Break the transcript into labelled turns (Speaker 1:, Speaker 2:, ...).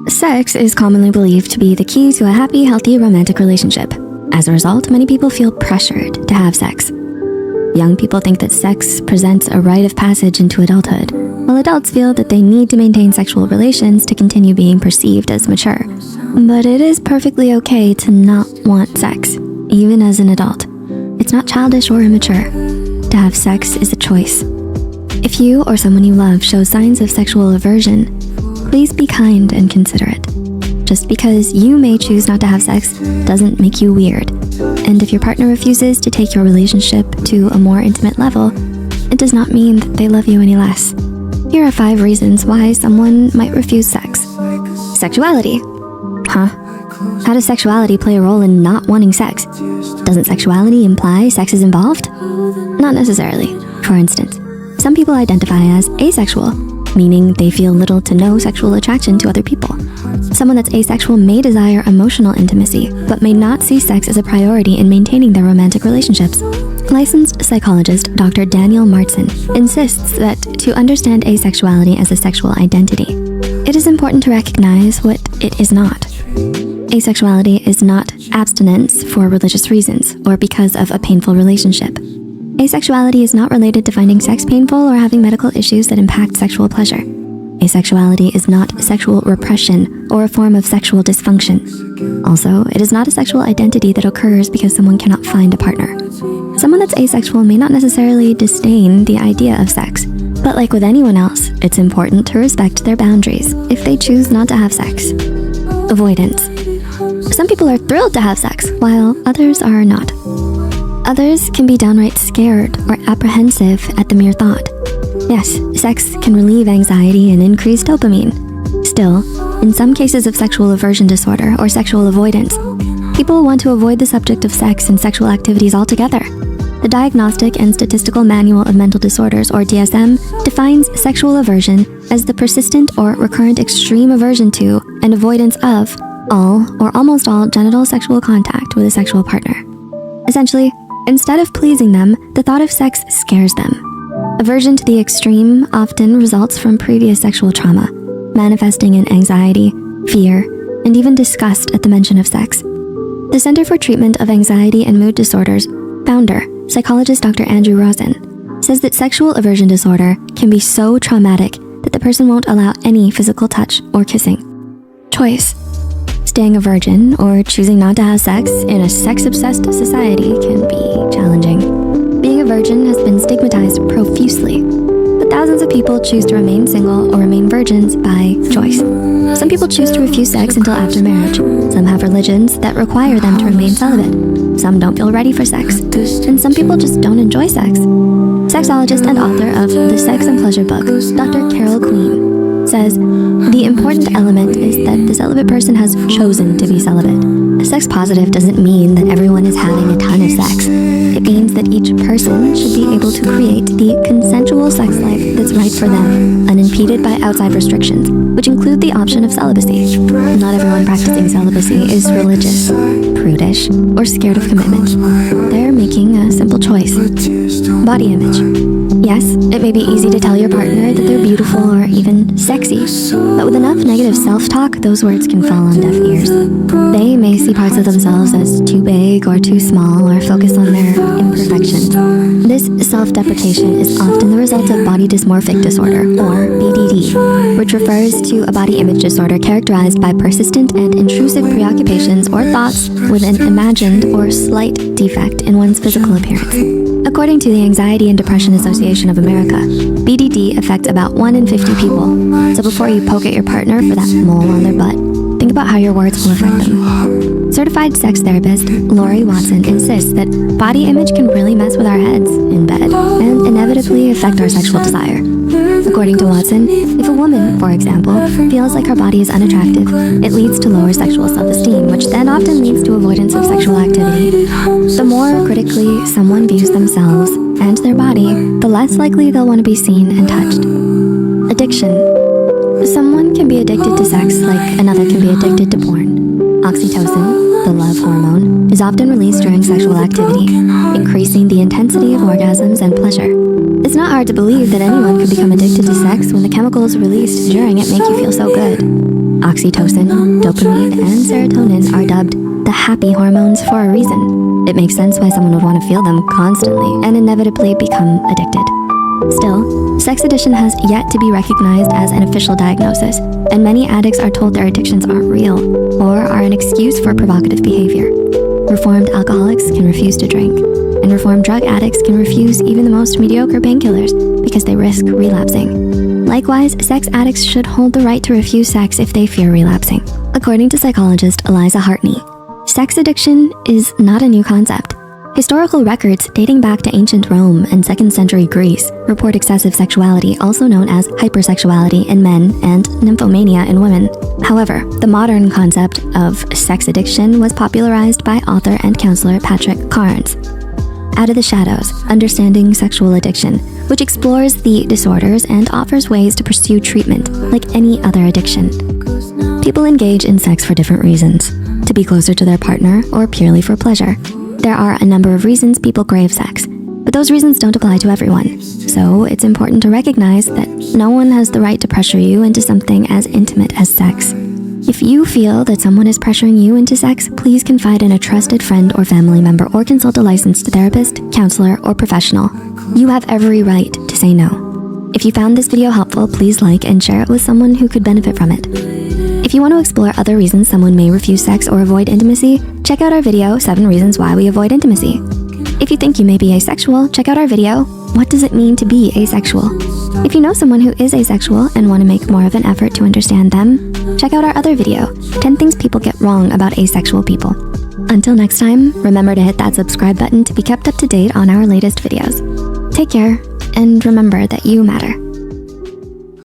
Speaker 1: Sex is commonly believed to be the key to a happy, healthy, romantic relationship. As a result, many people feel pressured to have sex. Young people think that sex presents a rite of passage into adulthood, while adults feel that they need to maintain sexual relations to continue being perceived as mature. But it is perfectly okay to not want sex, even as an adult. It's not childish or immature. To have sex is a choice. If you or someone you love shows signs of sexual aversion, please be kind and considerate. Just because you may choose not to have sex doesn't make you weird. And if your partner refuses to take your relationship to a more intimate level, it does not mean that they love you any less. Here are 5 reasons why someone might refuse sex. Sexuality. Huh? How does sexuality play a role in not wanting sex? Doesn't sexuality imply sex is involved? Not necessarily. For instance, some people identify as asexual, meaning they feel little to no sexual attraction to other people. Someone that's asexual may desire emotional intimacy, but may not see sex as a priority in maintaining their romantic relationships. Licensed psychologist Dr. Daniel Martson insists that to understand asexuality as a sexual identity, it is important to recognize what it is not. Asexuality is not abstinence for religious reasons or because of a painful relationship. Asexuality is not related to finding sex painful or having medical issues that impact sexual pleasure. Asexuality is not sexual repression or a form of sexual dysfunction. Also, it is not a sexual identity that occurs because someone cannot find a partner. Someone that's asexual may not necessarily disdain the idea of sex, but like with anyone else, it's important to respect their boundaries if they choose not to have sex. Avoidance. Some people are thrilled to have sex, while others are not. Others can be downright scared or apprehensive at the mere thought. Yes, sex can relieve anxiety and increase dopamine. Still, in some cases of sexual aversion disorder or sexual avoidance, people want to avoid the subject of sex and sexual activities altogether. The Diagnostic and Statistical Manual of Mental Disorders, or DSM, defines sexual aversion as the persistent or recurrent extreme aversion to and avoidance of all or almost all genital sexual contact with a sexual partner. Essentially, instead of pleasing them, the thought of sex scares them. Aversion to the extreme often results from previous sexual trauma, manifesting in anxiety, fear, and even disgust at the mention of sex. The Center for Treatment of Anxiety and Mood Disorders founder, psychologist Dr. Andrew Rosen, says that sexual aversion disorder can be so traumatic that the person won't allow any physical touch or kissing. Choice. Staying a virgin or choosing not to have sex in a sex-obsessed society can be challenging. Being a virgin has been stigmatized profusely, but thousands of people choose to remain single or remain virgins by choice. Some people choose to refuse sex until after marriage. Some have religions that require them to remain celibate. Some don't feel ready for sex, and some people just don't enjoy sex. Sexologist and author of the Sex and Pleasure book, Dr. Carol Queen, says, the important element is that the celibate person has chosen to be celibate. Sex positive doesn't mean that everyone is having a ton of sex. It means that each person should be able to create the consensual sex life that's right for them, unimpeded by outside restrictions, which include the option of celibacy. Not everyone practicing celibacy is religious, prudish, or scared of commitment. They're making a simple choice. Body image. Yes, it may be easy to tell your partner that they're beautiful or even sexy, but with enough negative self-talk, those words can fall on deaf ears. They may see parts of themselves as too big or too small or focus on their imperfections. This self-deprecation is often the result of body dysmorphic disorder, or BDD, which refers to a body image disorder characterized by persistent and intrusive preoccupations or thoughts with an imagined or slight defect in one's physical appearance. According to the Anxiety and Depression Association of America, BDD affects about 1 in 50 people. So before you poke at your partner for that mole on their butt, think about how your words will affect them. Certified sex therapist Lori Watson insists that body image can really mess with our heads in bed and inevitably affect our sexual desire. According to Watson, if a woman, for example, feels like her body is unattractive, it leads to lower sexual self-esteem, which then often leads to avoidance of sexual activity. The more critically someone views themselves and their body, the less likely they'll want to be seen and touched. Addiction. Someone can be addicted to sex like another can be addicted to porn. Oxytocin, the love hormone, is often released during sexual activity, increasing the intensity of orgasms and pleasure. It's not hard to believe that anyone could become addicted to sex when the chemicals released during it make you feel so good. Oxytocin, dopamine, and serotonin are dubbed the happy hormones for a reason. It makes sense why someone would want to feel them constantly and inevitably become addicted. Still, sex addiction has yet to be recognized as an official diagnosis, and many addicts are told their addictions aren't real or are an excuse for provocative behavior. Reformed alcoholics can refuse to drink, and reformed drug addicts can refuse even the most mediocre painkillers because they risk relapsing. Likewise, sex addicts should hold the right to refuse sex if they fear relapsing. According to psychologist Eliza Hartney, sex addiction is not a new concept. Historical records dating back to ancient Rome and 2nd century Greece report excessive sexuality, also known as hypersexuality in men and nymphomania in women. However, the modern concept of sex addiction was popularized by author and counselor Patrick Carnes. Out of the Shadows, Understanding Sexual Addiction, which explores the disorders and offers ways to pursue treatment like any other addiction. People engage in sex for different reasons, to be closer to their partner or purely for pleasure. There are a number of reasons people crave sex, but those reasons don't apply to everyone. So it's important to recognize that no one has the right to pressure you into something as intimate as sex. If you feel that someone is pressuring you into sex, please confide in a trusted friend or family member or consult a licensed therapist, counselor, or professional. You have every right to say no. If you found this video helpful, please like and share it with someone who could benefit from it. If you want to explore other reasons someone may refuse sex or avoid intimacy, check out our video, 7 Reasons Why We Avoid Intimacy. If you think you may be asexual, check out our video, What Does It Mean to Be Asexual? If you know someone who is asexual and want to make more of an effort to understand them, check out our other video, 10 Things People Get Wrong About Asexual People. Until next time, remember to hit that subscribe button to be kept up to date on our latest videos. Take care, and remember that you matter.